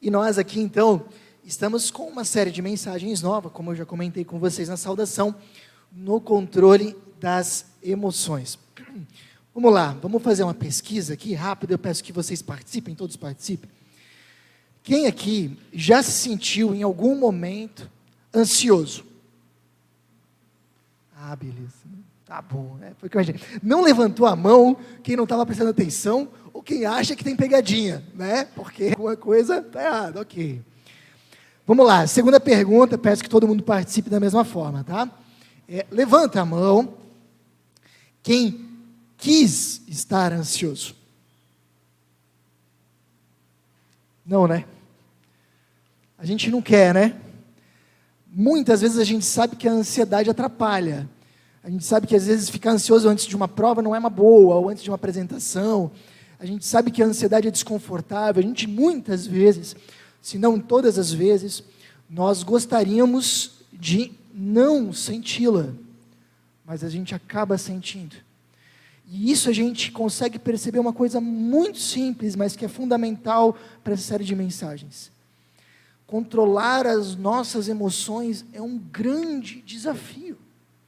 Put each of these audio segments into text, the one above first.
E nós aqui, então, estamos com uma série de mensagens novas, como eu já comentei com vocês na saudação, no controle das emoções. Vamos lá, vamos fazer uma pesquisa aqui, rápida, eu peço que vocês participem, todos participem. Quem aqui já se sentiu em algum momento ansioso? Ah, beleza, tá bom, foi o que eu imaginei. Não levantou a mão quem não estava prestando atenção, ou quem acha que tem pegadinha, né? Porque alguma coisa está errada, ok. Vamos lá, segunda pergunta, peço que todo mundo participe da mesma forma, tá? Levanta a mão quem quis estar ansioso. Não, né? A gente não quer, né? Muitas vezes a gente sabe que a ansiedade atrapalha. A gente sabe que às vezes ficar ansioso antes de uma prova não é uma boa, ou antes de uma apresentação. A gente sabe que a ansiedade é desconfortável. A gente muitas vezes, se não todas as vezes, nós gostaríamos de não senti-la, mas a gente acaba sentindo. E isso a gente consegue perceber uma coisa muito simples, mas que é fundamental para essa série de mensagens. Controlar as nossas emoções é um grande desafio.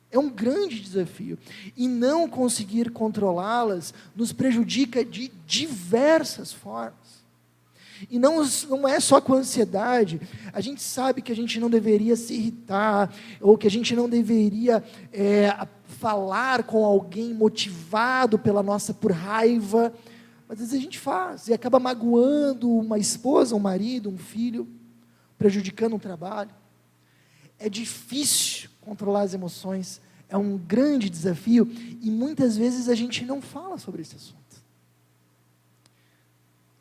É um grande desafio. E não conseguir controlá-las nos prejudica de diversas formas. E não é só com a ansiedade. A gente sabe que a gente não deveria se irritar, ou que a gente não deveria falar com alguém motivado por raiva, mas às vezes a gente faz, e acaba magoando uma esposa, um marido, um filho, prejudicando um trabalho. É difícil controlar as emoções, é um grande desafio, e muitas vezes a gente não fala sobre esse assunto.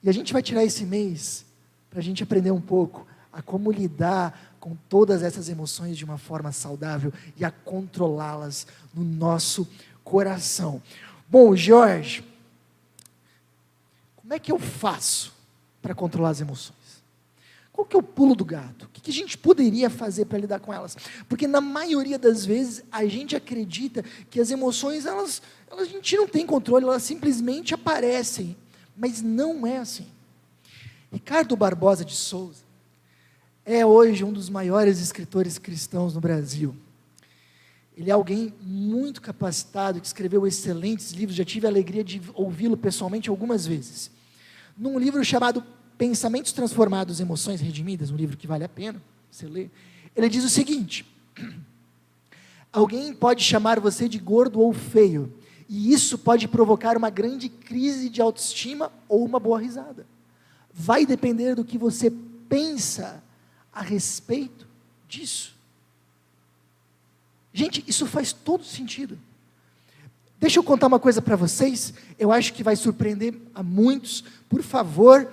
E a gente vai tirar esse mês para a gente aprender um pouco a como lidar com todas essas emoções de uma forma saudável e a controlá-las no nosso coração. Bom, Jorge, como é que eu faço para controlar as emoções? Qual que é o pulo do gato? O que a gente poderia fazer para lidar com elas? Porque na maioria das vezes a gente acredita que as emoções, a gente não tem controle, elas simplesmente aparecem. Mas não é assim. Ricardo Barbosa de Souza é hoje um dos maiores escritores cristãos no Brasil. Ele é alguém muito capacitado, que escreveu excelentes livros, já tive a alegria de ouvi-lo pessoalmente algumas vezes. Num livro chamado Pensamentos Transformados, Emoções Redimidas, um livro que vale a pena você ler, ele diz o seguinte: alguém pode chamar você de gordo ou feio, e isso pode provocar uma grande crise de autoestima ou uma boa risada. Vai depender do que você pensa a respeito disso. Gente, isso faz todo sentido. Deixa eu contar uma coisa para vocês, eu acho que vai surpreender a muitos. Por favor,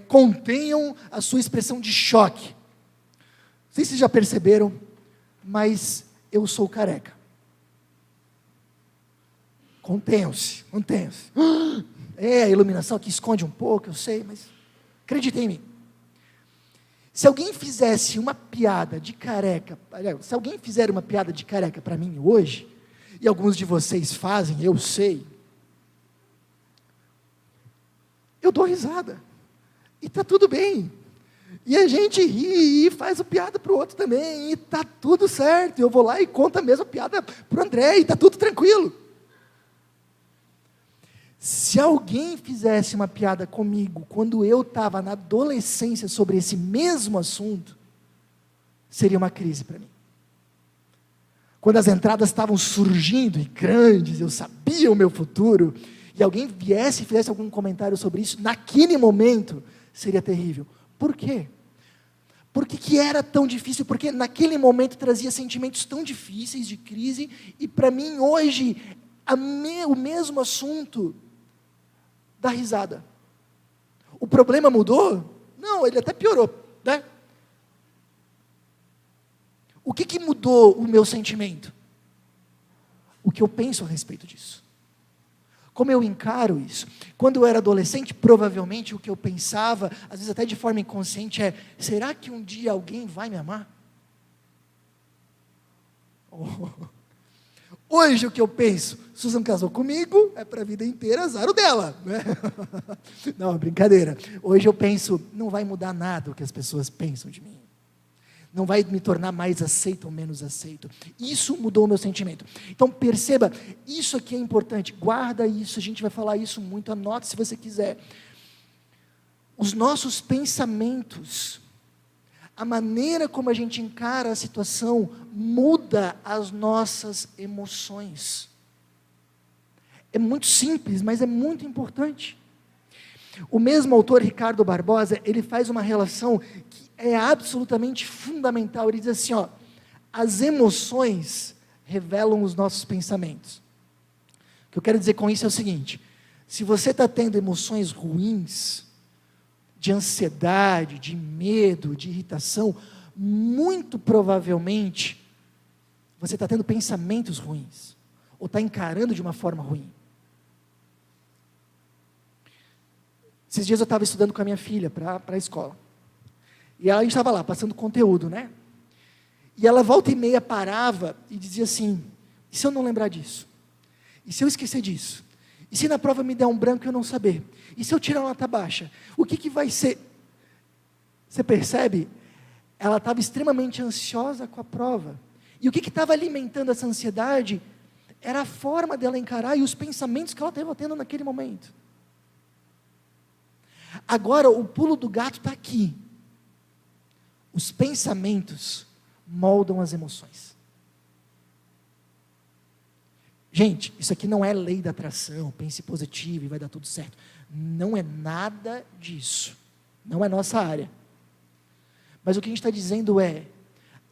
contenham a sua expressão de choque. Não sei se vocês já perceberam, mas eu sou careca. Contenham-se. A iluminação que esconde um pouco, eu sei, mas acreditem em mim. Se alguém fizesse uma piada de careca, se alguém fizer uma piada de careca para mim hoje, e alguns de vocês fazem, eu sei, eu dou risada, e está tudo bem, e a gente ri e faz a piada para o outro também, e está tudo certo, eu vou lá e conto a mesma piada para o André, e está tudo tranquilo. Se alguém fizesse uma piada comigo, quando eu estava na adolescência sobre esse mesmo assunto, seria uma crise para mim. Quando as entradas estavam surgindo e grandes, eu sabia o meu futuro, e alguém viesse e fizesse algum comentário sobre isso, naquele momento, seria terrível. Por quê? Por que era tão difícil? Porque naquele momento trazia sentimentos tão difíceis de crise, e para mim hoje, o mesmo assunto dá risada. O problema mudou? Não, ele até piorou, né? O que mudou o meu sentimento? O que eu penso a respeito disso. Como eu encaro isso? Quando eu era adolescente, provavelmente o que eu pensava, às vezes até de forma inconsciente, será que um dia alguém vai me amar? Hoje o que eu penso, Susan casou comigo, é para a vida inteira, azar o dela, né? Não, brincadeira. Hoje eu penso, não vai mudar nada o que as pessoas pensam de mim. Não vai me tornar mais aceito ou menos aceito. Isso mudou o meu sentimento. Então perceba, isso aqui é importante, guarda isso, a gente vai falar isso muito, anote se você quiser. Os nossos pensamentos, a maneira como a gente encara a situação, muda as nossas emoções. É muito simples, mas é muito importante. O mesmo autor, Ricardo Barbosa, ele faz uma relação que é absolutamente fundamental. Ele diz assim, ó, as emoções revelam os nossos pensamentos. O que eu quero dizer com isso é o seguinte: se você está tendo emoções ruins, de ansiedade, de medo, de irritação, muito provavelmente você está tendo pensamentos ruins, ou está encarando de uma forma ruim. Esses dias eu estava estudando com a minha filha para a escola, e ela estava lá, passando conteúdo, né? E ela volta e meia parava e dizia assim, e se eu não lembrar disso? E se eu esquecer disso? E se na prova me der um branco e eu não saber? E se eu tirar uma nota baixa? O que vai ser? Você percebe? Ela estava extremamente ansiosa com a prova. E o que estava alimentando essa ansiedade? Era a forma dela encarar e os pensamentos que ela estava tendo naquele momento. Agora, o pulo do gato está aqui. Os pensamentos moldam as emoções. Gente, isso aqui não é lei da atração, pense positivo e vai dar tudo certo. Não é nada disso. Não é nossa área. Mas o que a gente está dizendo é,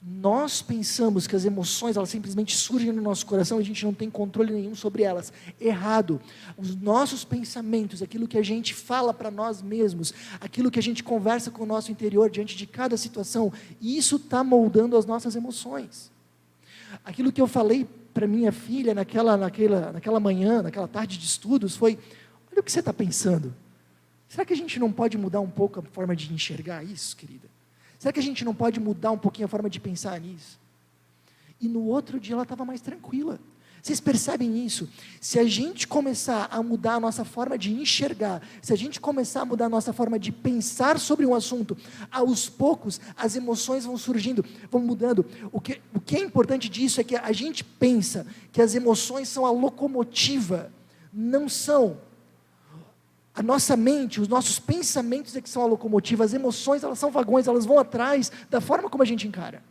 nós pensamos que as emoções, elas simplesmente surgem no nosso coração e a gente não tem controle nenhum sobre elas. Errado. Os nossos pensamentos, aquilo que a gente fala para nós mesmos, aquilo que a gente conversa com o nosso interior diante de cada situação, isso está moldando as nossas emoções. Aquilo que eu falei para minha filha naquela manhã, naquela tarde de estudos, foi, olha o que você está pensando. Será que a gente não pode mudar um pouco a forma de enxergar isso, querida? Será que a gente não pode mudar um pouquinho a forma de pensar nisso? E no outro dia ela estava mais tranquila. Vocês percebem isso? Se a gente começar a mudar a nossa forma de enxergar, se a gente começar a mudar a nossa forma de pensar sobre um assunto, aos poucos as emoções vão surgindo, vão mudando. O que é importante disso é que a gente pensa que as emoções são a locomotiva, não são. A nossa mente, os nossos pensamentos é que são a locomotiva, as emoções elas são vagões, elas vão atrás da forma como a gente encara.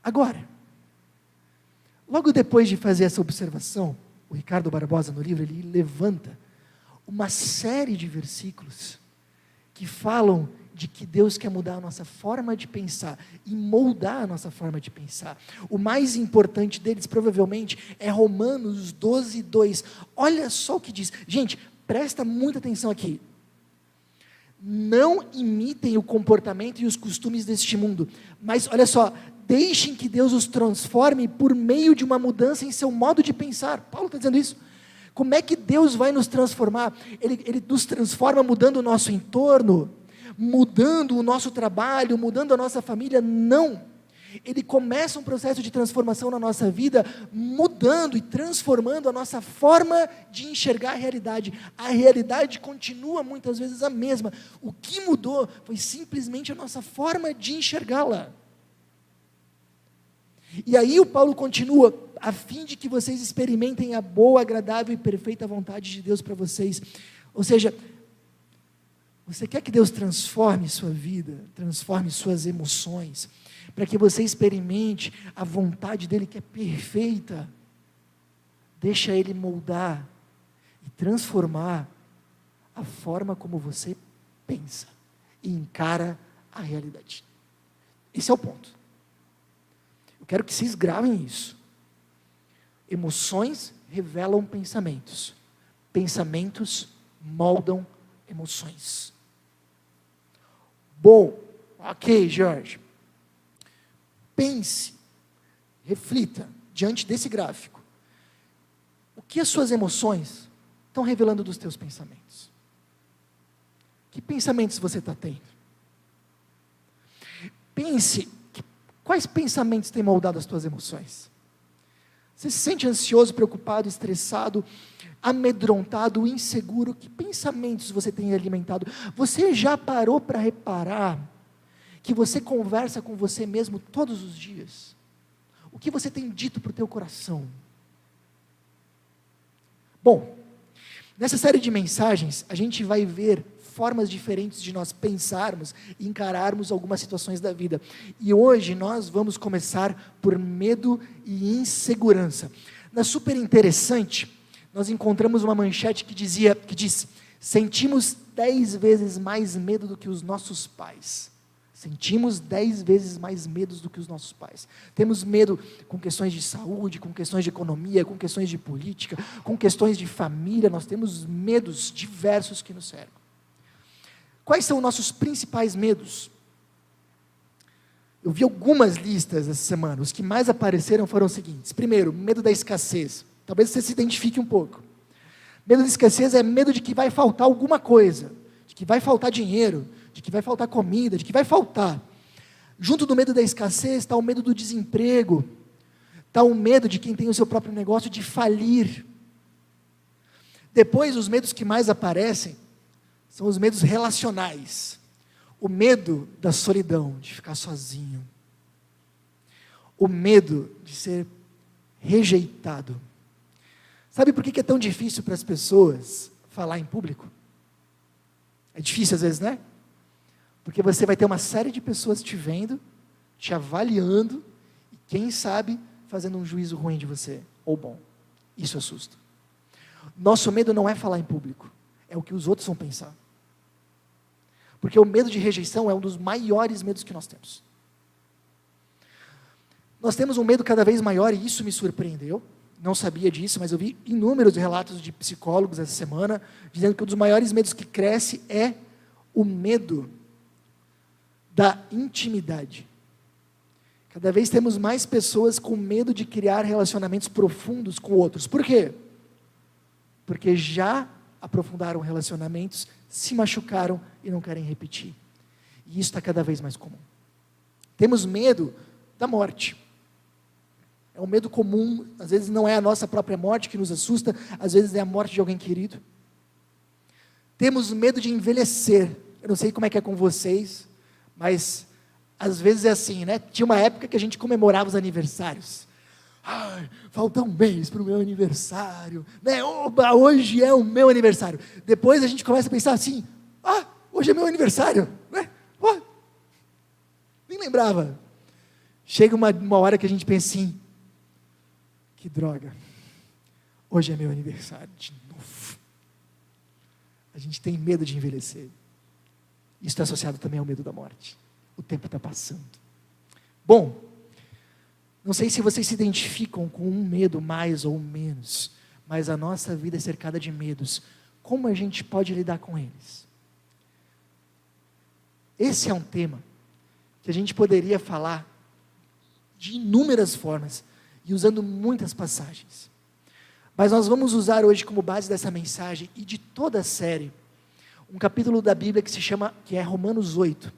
Agora, logo depois de fazer essa observação, o Ricardo Barbosa no livro, ele levanta uma série de versículos que falam de que Deus quer mudar a nossa forma de pensar e moldar a nossa forma de pensar. O mais importante deles, provavelmente, é Romanos 12:2. Olha só o que diz. Gente, presta muita atenção aqui. Não imitem o comportamento e os costumes deste mundo, mas olha só, deixem que Deus os transforme por meio de uma mudança em seu modo de pensar. Paulo está dizendo isso. Como é que Deus vai nos transformar? Ele nos transforma mudando o nosso entorno, mudando o nosso trabalho, mudando a nossa família? Não. Ele começa um processo de transformação na nossa vida, mudando e transformando a nossa forma de enxergar a realidade. A realidade continua muitas vezes a mesma. O que mudou foi simplesmente a nossa forma de enxergá-la. E aí o Paulo continua, a fim de que vocês experimentem a boa, agradável e perfeita vontade de Deus para vocês. Ou seja, você quer que Deus transforme sua vida, transforme suas emoções, para que você experimente a vontade dEle que é perfeita. Deixa Ele moldar e transformar a forma como você pensa e encara a realidade. Esse é o ponto. Eu quero que vocês gravem isso. Emoções revelam pensamentos. Pensamentos moldam emoções. Bom, ok, Jorge. Pense, reflita diante desse gráfico. O que as suas emoções estão revelando dos teus pensamentos? Que pensamentos você está tendo? Pense Quais pensamentos têm moldado as tuas emoções? Você se sente ansioso, preocupado, estressado, amedrontado, inseguro? Que pensamentos você tem alimentado? Você já parou para reparar que você conversa com você mesmo todos os dias? O que você tem dito para o teu coração? Bom, nessa série de mensagens, a gente vai ver formas diferentes de nós pensarmos e encararmos algumas situações da vida. E hoje nós vamos começar por medo e insegurança. Na Super Interessante, nós encontramos uma manchete que diz: sentimos 10 vezes mais medo do que os nossos pais. Sentimos 10 vezes mais medos do que os nossos pais. Temos medo com questões de saúde, com questões de economia, com questões de política, com questões de família. Nós temos medos diversos que nos cercam. Quais são os nossos principais medos? Eu vi algumas listas essa semana. Os que mais apareceram foram os seguintes. Primeiro, medo da escassez. Talvez você se identifique um pouco. Medo da escassez é medo de que vai faltar alguma coisa, de que vai faltar dinheiro, de que vai faltar comida, de que vai faltar. Junto do medo da escassez está o medo do desemprego, está o medo de quem tem o seu próprio negócio de falir. Depois, os medos que mais aparecem são os medos relacionais. O medo da solidão, de ficar sozinho. O medo de ser rejeitado. Sabe por que é tão difícil para as pessoas falar em público? É difícil às vezes, né? Porque você vai ter uma série de pessoas te vendo, te avaliando, e quem sabe fazendo um juízo ruim de você, ou bom. Isso assusta. Nosso medo não é falar em público, é o que os outros vão pensar. Porque o medo de rejeição é um dos maiores medos que nós temos. Nós temos um medo cada vez maior, e isso me surpreendeu. Não sabia disso, mas eu vi inúmeros relatos de psicólogos essa semana, dizendo que um dos maiores medos que cresce é o medo da intimidade. Cada vez temos mais pessoas com medo de criar relacionamentos profundos com outros. Por quê? Porque já aprofundaram relacionamentos, se machucaram e não querem repetir. E isso está cada vez mais comum. Temos medo da morte. É um medo comum, às vezes não é a nossa própria morte que nos assusta, às vezes é a morte de alguém querido. Temos medo de envelhecer. Eu não sei como é que é com vocês, mas às vezes é assim, né? Tinha uma época que a gente comemorava os aniversários. Ai, falta um mês para o meu aniversário, né? Oba, hoje é o meu aniversário. Depois a gente começa a pensar assim: hoje é meu aniversário, né? Nem lembrava. Chega uma hora que a gente pensa assim: que droga, hoje é meu aniversário de novo. A gente tem medo de envelhecer. Isso está associado também ao medo da morte. O tempo está passando. Bom, não sei se vocês se identificam com um medo mais ou menos, mas a nossa vida é cercada de medos. Como a gente pode lidar com eles? Esse é um tema que a gente poderia falar de inúmeras formas e usando muitas passagens. Mas nós vamos usar hoje como base dessa mensagem e de toda a série um capítulo da Bíblia que é Romanos 8.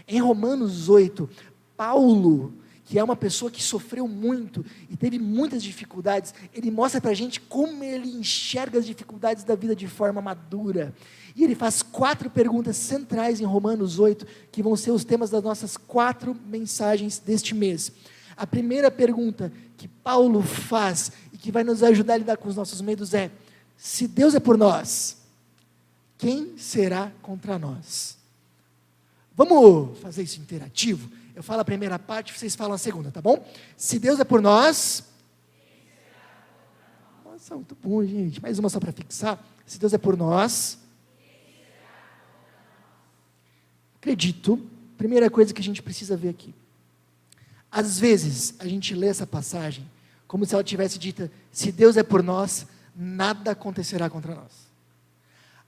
Em Romanos 8, Paulo, que é uma pessoa que sofreu muito e teve muitas dificuldades, ele mostra para a gente como ele enxerga as dificuldades da vida de forma madura. E ele faz 4 perguntas centrais em Romanos 8, que vão ser os temas das nossas 4 mensagens deste mês. A primeira pergunta que Paulo faz e que vai nos ajudar a lidar com os nossos medos é: se Deus é por nós, quem será contra nós? Vamos fazer isso interativo? Eu falo a primeira parte, vocês falam a segunda, tá bom? Se Deus é por nós... Nossa, muito bom, gente. Mais uma só para fixar. Se Deus é por nós... Acredito, primeira coisa que a gente precisa ver aqui. Às vezes, a gente lê essa passagem como se ela tivesse dita: se Deus é por nós, nada acontecerá contra nós.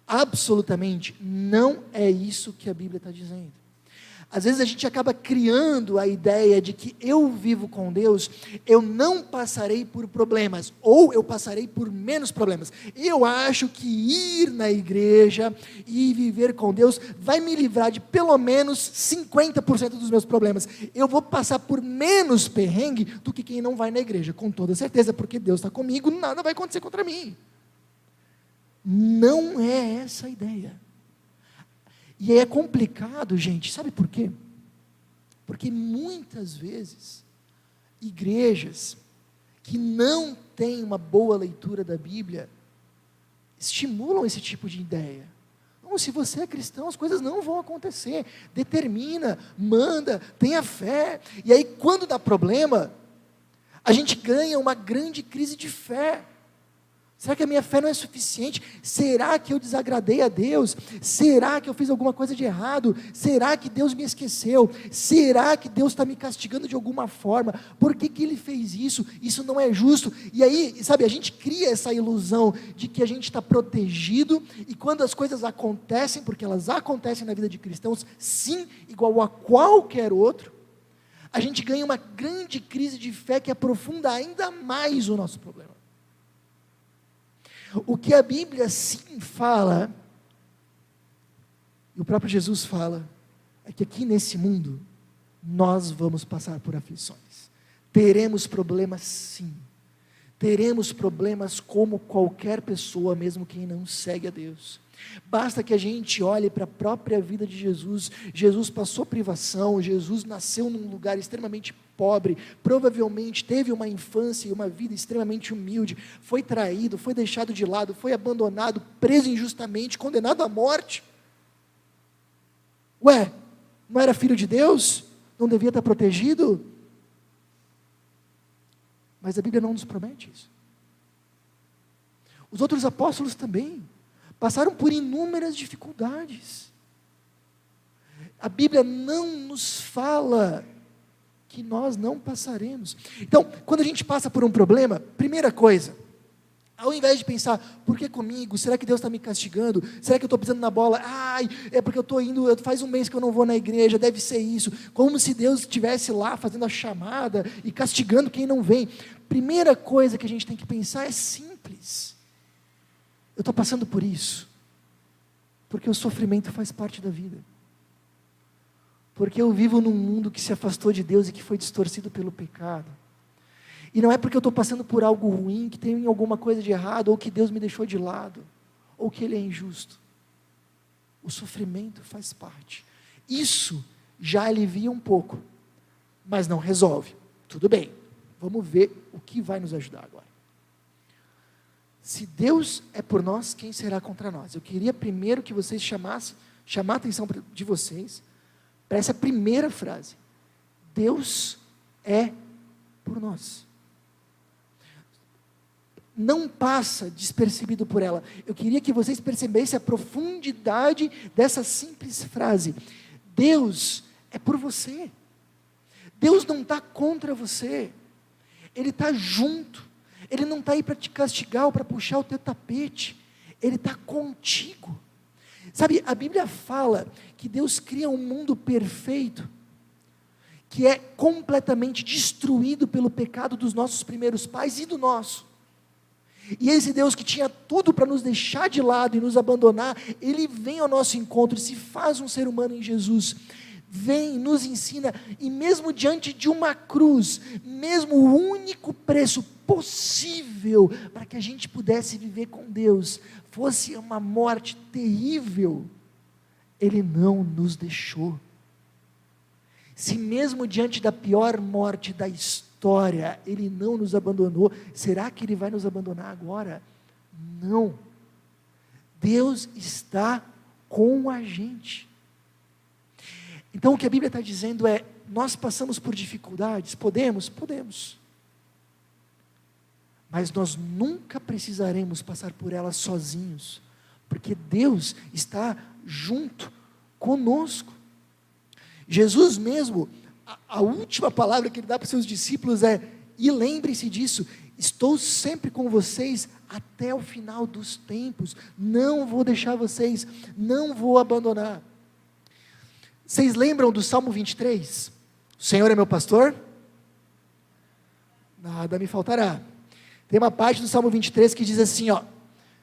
Absolutamente não é isso que a Bíblia está dizendo. Às vezes a gente acaba criando a ideia de que eu vivo com Deus, eu não passarei por problemas, ou eu passarei por menos problemas. Eu acho que ir na igreja e viver com Deus vai me livrar de pelo menos 50% dos meus problemas. Eu vou passar por menos perrengue do que quem não vai na igreja, com toda certeza, porque Deus está comigo, nada vai acontecer contra mim. Não é essa a ideia. E é complicado, gente, sabe por quê? Porque muitas vezes, igrejas que não têm uma boa leitura da Bíblia, estimulam esse tipo de ideia. Não, se você é cristão, as coisas não vão acontecer. Determina, manda, tenha fé. E aí, quando dá problema, a gente ganha uma grande crise de fé. Será que a minha fé não é suficiente? Será que eu desagradei a Deus? Será que eu fiz alguma coisa de errado? Será que Deus me esqueceu? Será que Deus está me castigando de alguma forma? Por que Ele fez isso? Isso não é justo. E aí, sabe, a gente cria essa ilusão de que a gente está protegido, e quando as coisas acontecem, porque elas acontecem na vida de cristãos, sim, igual a qualquer outro, a gente ganha uma grande crise de fé que aprofunda ainda mais o nosso problema. O que a Bíblia sim fala, e o próprio Jesus fala, é que aqui nesse mundo, nós vamos passar por aflições. Teremos problemas sim. Teremos problemas como qualquer pessoa, mesmo quem não segue a Deus. Basta que a gente olhe para a própria vida de Jesus. Jesus passou privação, Jesus nasceu num lugar extremamente pobre, provavelmente teve uma infância e uma vida extremamente humilde, foi traído, foi deixado de lado, foi abandonado, preso injustamente, condenado à morte. Ué, não era filho de Deus? Não devia estar protegido? Mas a Bíblia não nos promete isso. Os outros apóstolos também passaram por inúmeras dificuldades. A Bíblia não nos fala que nós não passaremos. Então, quando a gente passa por um problema, primeira coisa, ao invés de pensar, por que comigo? Será que Deus está me castigando? Será que eu estou pisando na bola? Ai, é porque eu estou indo, faz um mês que eu não vou na igreja, deve ser isso. Como se Deus estivesse lá fazendo a chamada e castigando quem não vem. Primeira coisa que a gente tem que pensar é simples. Eu estou passando por isso, porque o sofrimento faz parte da vida. Porque eu vivo num mundo que se afastou de Deus e que foi distorcido pelo pecado. E não é porque eu estou passando por algo ruim, que tem alguma coisa de errado, ou que Deus me deixou de lado, ou que Ele é injusto. O sofrimento faz parte. Isso já alivia um pouco, mas não resolve. Tudo bem, vamos ver o que vai nos ajudar agora. Se Deus é por nós, quem será contra nós? Eu queria primeiro que vocês chamar a atenção de vocês para essa primeira frase. Deus é por nós. Não passa despercebido por ela. Eu queria que vocês percebessem a profundidade dessa simples frase. Deus é por você. Deus não está contra você. Ele está junto. Ele não está aí para te castigar ou para puxar o teu tapete. Ele está contigo. Sabe, a Bíblia fala que Deus cria um mundo perfeito, que é completamente destruído pelo pecado dos nossos primeiros pais e do nosso. E esse Deus que tinha tudo para nos deixar de lado e nos abandonar, Ele vem ao nosso encontro e se faz um ser humano em Jesus. Vem, nos ensina, e mesmo diante de uma cruz, mesmo o único preço possível para que a gente pudesse viver com Deus, fosse uma morte terrível, Ele não nos deixou. Se mesmo diante da pior morte da história, Ele não nos abandonou, será que Ele vai nos abandonar agora? Não. Deus está com a gente. Então o que a Bíblia está dizendo é, nós passamos por dificuldades, podemos? Podemos. Mas nós nunca precisaremos passar por elas sozinhos, porque Deus está junto conosco. Jesus mesmo, a última palavra que Ele dá para os seus discípulos é, e lembrem-se disso, estou sempre com vocês até o final dos tempos, não vou deixar vocês, não vou abandonar. Vocês lembram do Salmo 23? O Senhor é meu pastor? Nada me faltará. Tem uma parte do Salmo 23 que diz assim, ó: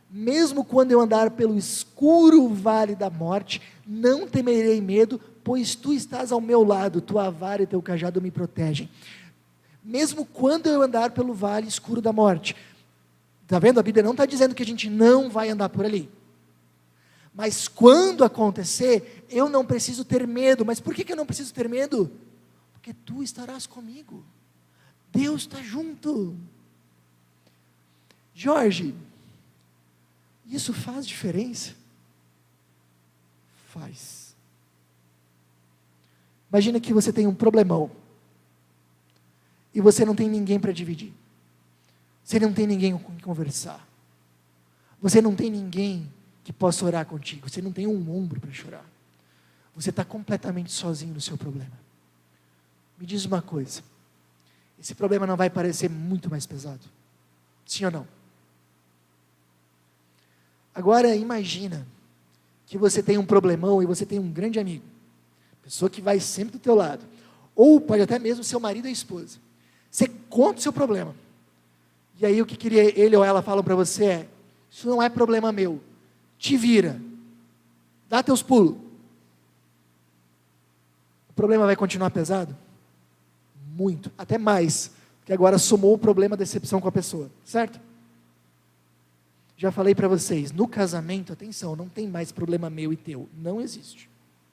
mesmo quando eu andar pelo escuro vale da morte, não temerei medo, pois tu estás ao meu lado, tua vara e teu cajado me protegem. Mesmo quando eu andar pelo vale escuro da morte. Está vendo? A Bíblia não está dizendo que a gente não vai andar por ali. Mas quando acontecer, eu não preciso ter medo. Mas por que eu não preciso ter medo? Porque tu estarás comigo. Deus está junto. Jorge, isso faz diferença? Faz. Imagina que você tem um problemão. E você não tem ninguém para dividir. Você não tem ninguém com quem conversar. Você não tem ninguém que possa orar contigo. Você não tem um ombro para chorar. Você está completamente sozinho no seu problema. Me diz uma coisa. Esse problema não vai parecer muito mais pesado? Sim ou não? Agora imagina que você tem um problemão e você tem um grande amigo. Pessoa que vai sempre do teu lado. Ou pode até mesmo ser o marido ou a esposa. Você conta o seu problema. E aí o que ele ou ela falam para você é: isso não é problema meu. Te vira. Dá teus pulos. O problema vai continuar pesado? Muito. Até mais. Porque agora somou o problema da decepção com a pessoa. Certo? Já falei para vocês, no casamento, atenção, não tem mais problema meu e teu. Não existe.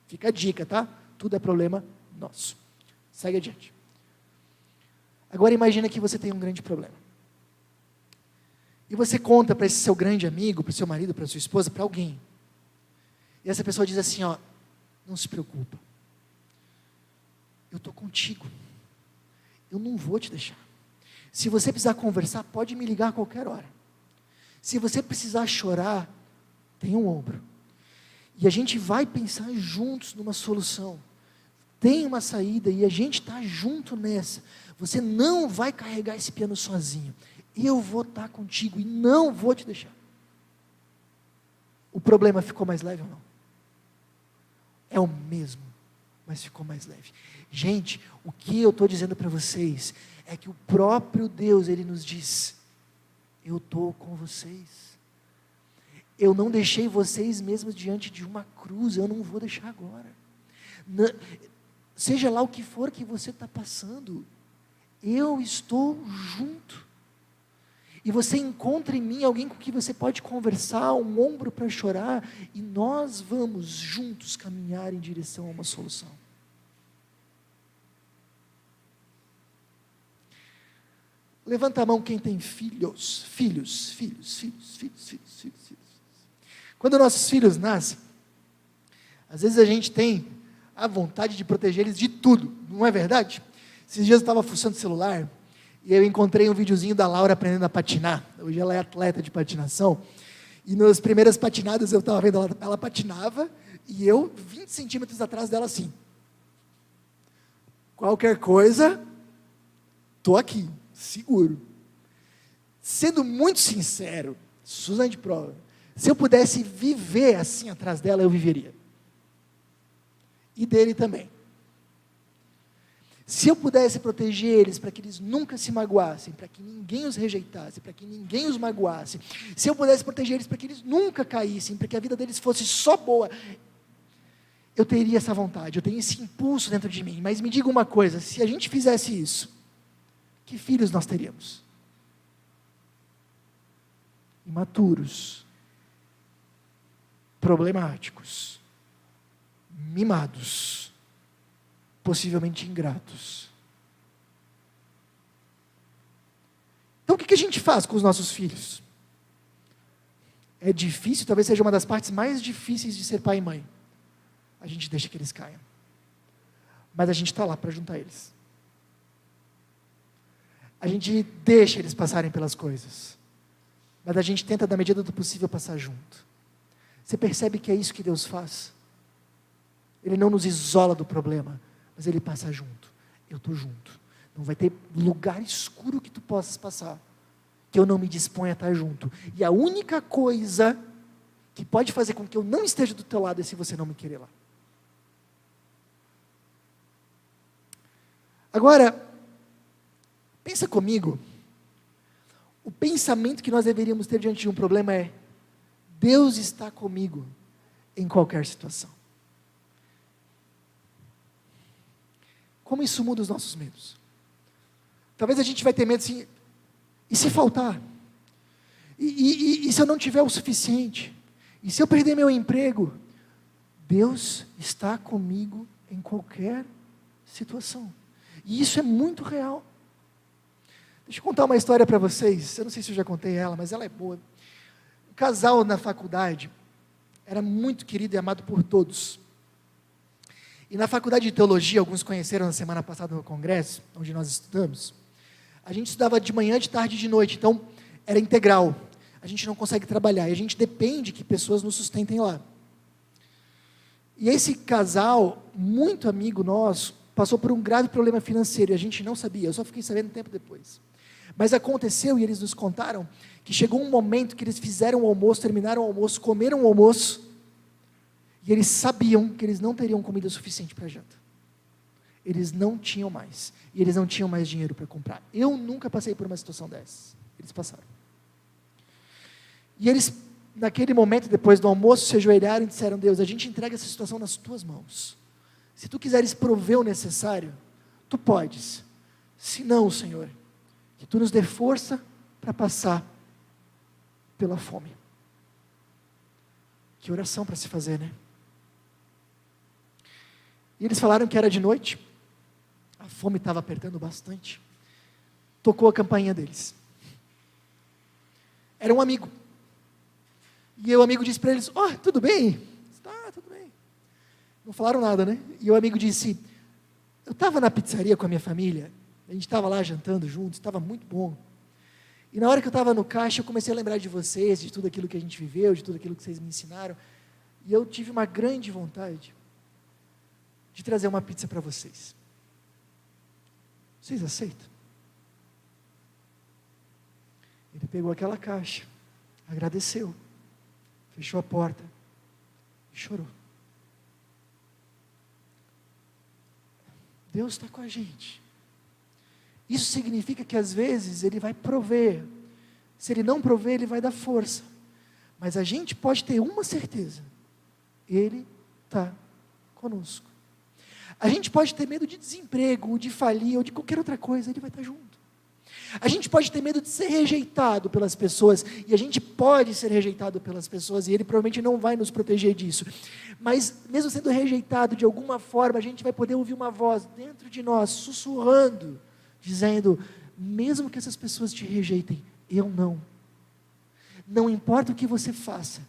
Fica a dica, tá? Tudo é problema nosso. Segue adiante. Agora imagina que você tem um grande problema. E você conta para esse seu grande amigo, para o seu marido, para a sua esposa, para alguém. E essa pessoa diz assim, ó: não se preocupa. Eu estou contigo. Eu não vou te deixar. Se você precisar conversar, pode me ligar a qualquer hora. Se você precisar chorar, tem um ombro. E a gente vai pensar juntos numa solução. Tem uma saída e a gente está junto nessa. Você não vai carregar esse piano sozinho. Eu vou estar contigo e não vou te deixar. O problema ficou mais leve ou não? É o mesmo, mas ficou mais leve. Gente, o que eu estou dizendo para vocês é que o próprio Deus, Ele nos diz: eu estou com vocês. Eu não deixei vocês mesmos diante de uma cruz, eu não vou deixar agora. Seja lá o que for que você está passando, eu estou junto. E você encontra em mim alguém com quem você pode conversar, um ombro para chorar, e nós vamos juntos caminhar em direção a uma solução. Levanta a mão quem tem filhos. Quando nossos filhos nascem, às vezes a gente tem a vontade de proteger eles de tudo, não é verdade? Esses dias eu estava fuçando o celular, e eu encontrei um videozinho da Laura aprendendo a patinar. Hoje ela é atleta de patinação, e nas primeiras patinadas eu estava vendo ela patinava, e eu 20 centímetros atrás dela assim. Qualquer coisa, estou aqui, seguro. Sendo muito sincero, Suzane de prova, se eu pudesse viver assim atrás dela, eu viveria. E dele também. Se eu pudesse proteger eles, para que eles nunca se magoassem, para que ninguém os rejeitasse, para que ninguém os magoasse, se eu pudesse proteger eles para que eles nunca caíssem, para que a vida deles fosse só boa, eu teria essa vontade, eu tenho esse impulso dentro de mim. Mas me diga uma coisa, se a gente fizesse isso, que filhos nós teríamos? Imaturos, problemáticos, mimados, possivelmente ingratos. Então o que a gente faz com os nossos filhos? É difícil, talvez seja uma das partes mais difíceis de ser pai e mãe. A gente deixa que eles caiam. Mas a gente está lá para juntar eles. A gente deixa eles passarem pelas coisas. Mas a gente tenta, na medida do possível, passar junto. Você percebe que é isso que Deus faz? Ele não nos isola do problema, mas Ele passa junto. Eu estou junto. Não vai ter lugar escuro que tu possas passar, que eu não me disponha a estar junto. E a única coisa que pode fazer com que eu não esteja do teu lado é se você não me querer lá. Agora, pensa comigo, o pensamento que nós deveríamos ter diante de um problema é: Deus está comigo em qualquer situação. Como isso muda os nossos medos? Talvez a gente vai ter medo assim, e se faltar? E se eu não tiver o suficiente? E se eu perder meu emprego? Deus está comigo em qualquer situação. E isso é muito real. Deixa eu contar uma história para vocês. Eu não sei se eu já contei ela, mas ela é boa. Um casal na faculdade era muito querido e amado por todos. E na faculdade de teologia, alguns conheceram na semana passada no congresso, onde nós estudamos, a gente estudava de manhã, de tarde e de noite, então era integral. A gente não consegue trabalhar, e a gente depende que pessoas nos sustentem lá. E esse casal, muito amigo nosso, passou por um grave problema financeiro, e a gente não sabia, eu só fiquei sabendo um tempo depois. Mas aconteceu, e eles nos contaram, que chegou um momento que eles fizeram o almoço, terminaram o almoço, comeram o almoço, e eles sabiam que eles não teriam comida suficiente para a janta. Eles não tinham mais. E eles não tinham mais dinheiro para comprar. Eu nunca passei por uma situação dessas. Eles passaram. E eles, naquele momento, depois do almoço, se ajoelharam e disseram: Deus, a gente entrega essa situação nas tuas mãos. Se tu quiseres prover o necessário, tu podes. Se não, Senhor, que tu nos dê força para passar pela fome. Que oração para se fazer, né? E eles falaram que era de noite, a fome estava apertando bastante, tocou a campainha deles. Era um amigo. E o amigo disse para eles: tudo bem? Tá, tudo bem. Não falaram nada, né? E o amigo disse: eu estava na pizzaria com a minha família, a gente estava lá jantando juntos, estava muito bom. E na hora que eu estava no caixa, eu comecei a lembrar de vocês, de tudo aquilo que a gente viveu, de tudo aquilo que vocês me ensinaram, e eu tive uma grande vontade de trazer uma pizza para vocês. Vocês aceitam? Ele pegou aquela caixa, agradeceu, fechou a porta e chorou. Deus está com a gente. Isso significa que às vezes Ele vai prover. Se Ele não prover, Ele vai dar força. Mas a gente pode ter uma certeza: Ele está conosco. A gente pode ter medo de desemprego, ou de falir, ou de qualquer outra coisa, Ele vai estar junto. A gente pode ter medo de ser rejeitado pelas pessoas, e a gente pode ser rejeitado pelas pessoas, e Ele provavelmente não vai nos proteger disso. Mas mesmo sendo rejeitado de alguma forma, a gente vai poder ouvir uma voz dentro de nós, sussurrando, dizendo: mesmo que essas pessoas te rejeitem, eu não. Não importa o que você faça,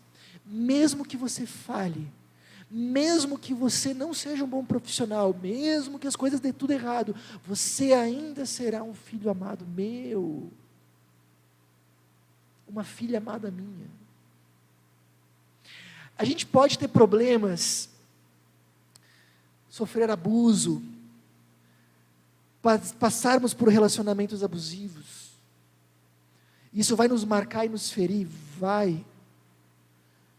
mesmo que você fale, mesmo que você não seja um bom profissional, mesmo que as coisas dê tudo errado, você ainda será um filho amado meu, uma filha amada minha. A gente pode ter problemas, sofrer abuso, passarmos por relacionamentos abusivos. Isso vai nos marcar e nos ferir, vai.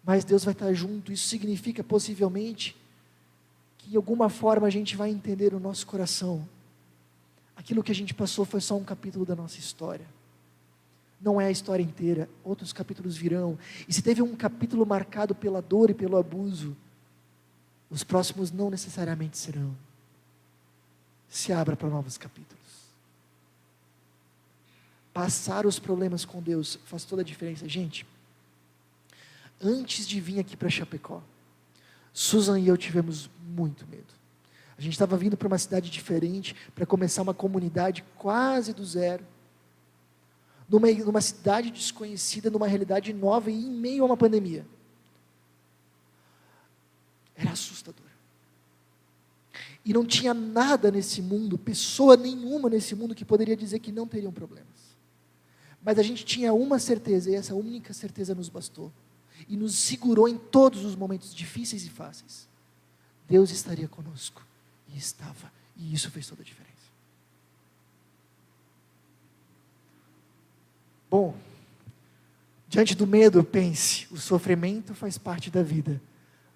Mas Deus vai estar junto. Isso significa possivelmente que de alguma forma a gente vai entender no nosso coração: aquilo que a gente passou foi só um capítulo da nossa história, não é a história inteira, outros capítulos virão, e se teve um capítulo marcado pela dor e pelo abuso, os próximos não necessariamente serão. Se abra para novos capítulos. Passar os problemas com Deus faz toda a diferença. Gente, antes de vir aqui para Chapecó, Susan e eu tivemos muito medo. A gente estava vindo para uma cidade diferente, para começar uma comunidade quase do zero, numa cidade desconhecida, numa realidade nova e em meio a uma pandemia. Era assustador. E não tinha nada nesse mundo, pessoa nenhuma nesse mundo que poderia dizer que não teriam problemas. Mas a gente tinha uma certeza, e essa única certeza nos bastou. E nos segurou em todos os momentos difíceis e fáceis. Deus estaria conosco. E estava. E isso fez toda a diferença. Bom, diante do medo, pense: o sofrimento faz parte da vida.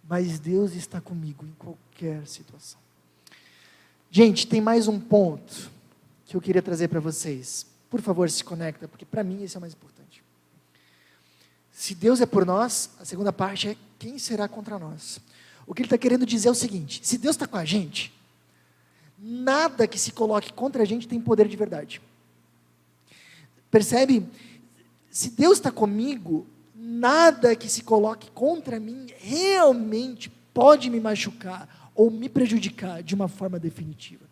Mas Deus está comigo em qualquer situação. Gente, tem mais um ponto que eu queria trazer para vocês. Por favor, se conecta, porque para mim esse é o mais importante. Se Deus é por nós, a segunda parte é quem será contra nós. O que ele está querendo dizer é o seguinte: se Deus está com a gente, nada que se coloque contra a gente tem poder de verdade. Percebe? Se Deus está comigo, nada que se coloque contra mim realmente pode me machucar ou me prejudicar de uma forma definitiva.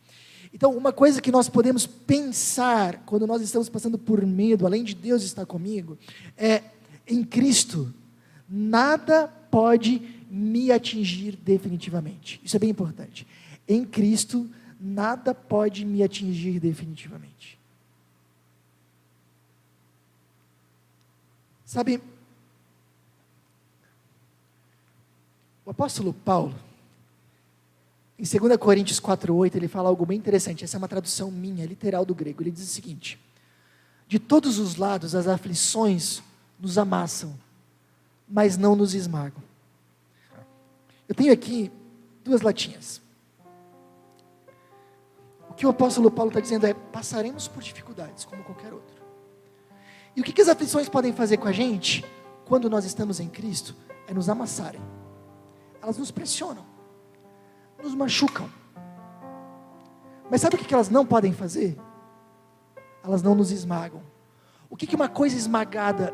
Então, uma coisa que nós podemos pensar quando nós estamos passando por medo, além de Deus estar comigo, é: em Cristo, nada pode me atingir definitivamente. Isso é bem importante. Em Cristo, nada pode me atingir definitivamente. Sabe, o apóstolo Paulo, em 2 Coríntios 4,8, ele fala algo bem interessante. Essa é uma tradução minha, literal do grego. Ele diz o seguinte: de todos os lados as aflições nos amassam, mas não nos esmagam. Eu tenho aqui 2 latinhas. O que o apóstolo Paulo está dizendo é: passaremos por dificuldades, como qualquer outro. E o que as aflições podem fazer com a gente, quando nós estamos em Cristo, é nos amassarem. Elas nos pressionam, nos machucam. Mas sabe o que elas não podem fazer? Elas não nos esmagam. O que uma coisa esmagada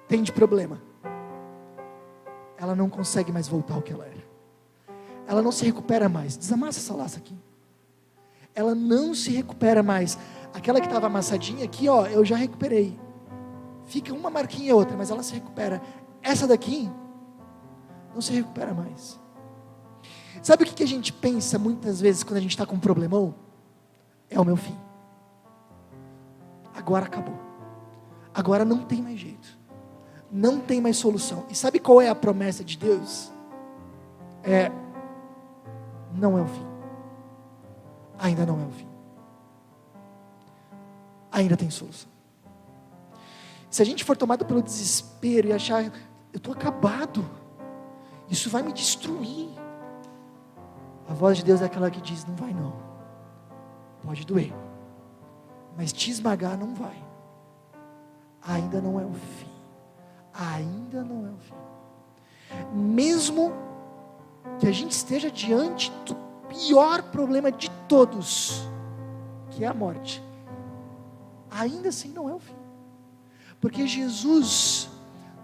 tem de problema? Ela não consegue mais voltar ao que ela era. Ela não se recupera mais. Desamassa essa laça aqui. Ela não se recupera mais. Aquela que estava amassadinha aqui, ó, eu já recuperei. Fica uma marquinha e outra, mas ela se recupera. Essa daqui não se recupera mais. Sabe o que a gente pensa muitas vezes quando a gente está com um problemão? É o meu fim. Agora acabou. Agora não tem mais jeito. Não tem mais solução. E sabe qual é a promessa de Deus? Não é o fim. Ainda não é o fim. Ainda tem solução. Se a gente for tomado pelo desespero e achar: eu estou acabado, isso vai me destruir, a voz de Deus é aquela que diz: não vai não. Pode doer, mas te esmagar não vai. Ainda não é o fim. Ainda não é o fim. Mesmo que a gente esteja diante do pior problema de todos, que é a morte, ainda assim não é o fim. Porque Jesus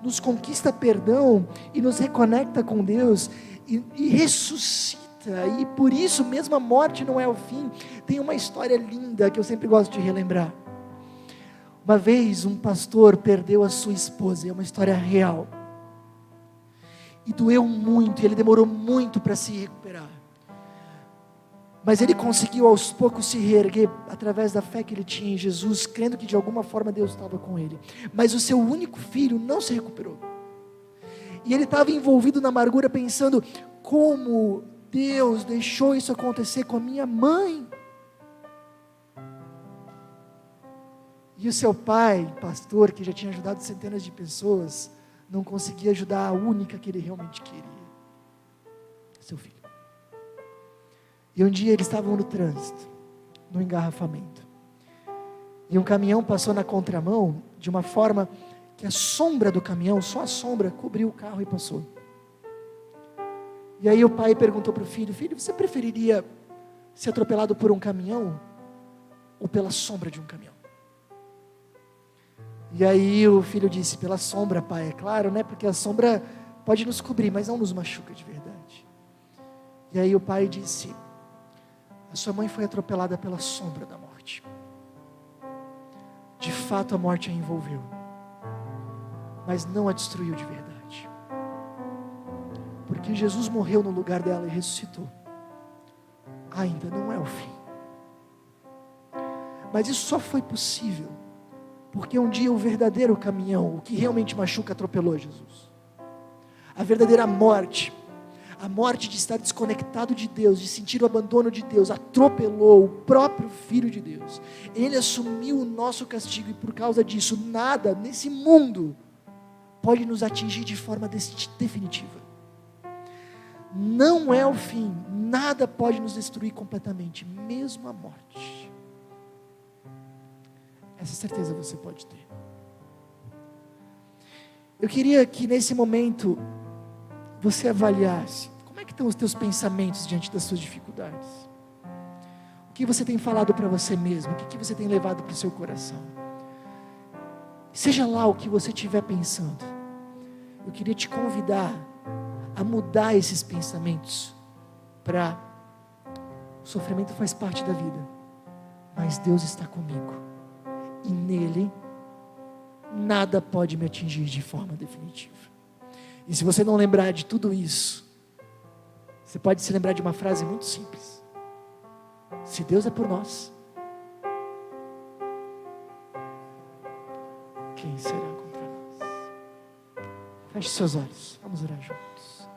nos conquista perdão e nos reconecta com Deus e ressuscita. E por isso mesmo a morte não é o fim. Tem uma história linda que eu sempre gosto de relembrar. Uma vez um pastor perdeu a sua esposa. É uma história real. E doeu muito, e ele demorou muito para se recuperar. Mas ele conseguiu aos poucos se reerguer através da fé que ele tinha em Jesus, crendo que de alguma forma Deus estava com ele. Mas o seu único filho não se recuperou. E ele estava envolvido na amargura, pensando: como Deus deixou isso acontecer com a minha mãe? E o seu pai, pastor, que já tinha ajudado centenas de pessoas, não conseguia ajudar a única que ele realmente queria: seu filho. E um dia eles estavam no trânsito, no engarrafamento. E um caminhão passou na contramão, de uma forma que a sombra do caminhão, só a sombra, cobriu o carro e passou. E aí o pai perguntou para o filho: filho, você preferiria ser atropelado por um caminhão ou pela sombra de um caminhão? E aí o filho disse: pela sombra, pai, é claro, né? Porque a sombra pode nos cobrir, mas não nos machuca de verdade. E aí o pai disse: a sua mãe foi atropelada pela sombra da morte. De fato a morte a envolveu, mas não a destruiu de verdade. Porque Jesus morreu no lugar dela e ressuscitou. Ainda não é o fim. Mas isso só foi possível porque um dia o verdadeiro caminhão, o que realmente machuca, atropelou Jesus. A verdadeira morte, a morte de estar desconectado de Deus, de sentir o abandono de Deus, atropelou o próprio Filho de Deus. Ele assumiu o nosso castigo, e por causa disso, nada nesse mundo pode nos atingir de forma definitiva. não é o fim. Nada pode nos destruir completamente, mesmo a morte. Essa certeza você pode ter. Eu queria que nesse momento você avaliasse como é que estão os teus pensamentos diante das suas dificuldades. O que você tem falado para você mesmo? O que você tem levado para o seu coração? Seja lá o que você estiver pensando, eu queria te convidar a mudar esses pensamentos para: o sofrimento faz parte da vida, mas Deus está comigo, e nele nada pode me atingir de forma definitiva. E se você não lembrar de tudo isso, você pode se lembrar de uma frase muito simples: se Deus é por nós, quem será contra nós? Feche seus olhos, vamos orar juntos.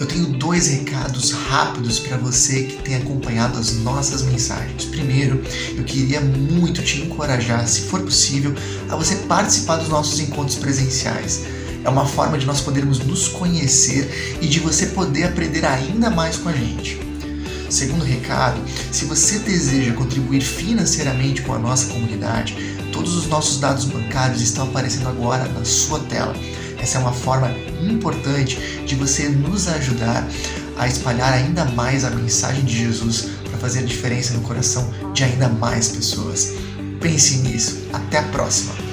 Eu tenho 2 recados rápidos para você que tem acompanhado as nossas mensagens. Primeiro, eu queria muito te encorajar, se for possível, a você participar dos nossos encontros presenciais. É uma forma de nós podermos nos conhecer e de você poder aprender ainda mais com a gente. Segundo recado, se você deseja contribuir financeiramente com a nossa comunidade, todos os nossos dados bancários estão aparecendo agora na sua tela. Essa é uma forma importante de você nos ajudar a espalhar ainda mais a mensagem de Jesus para fazer a diferença no coração de ainda mais pessoas. Pense nisso. Até a próxima!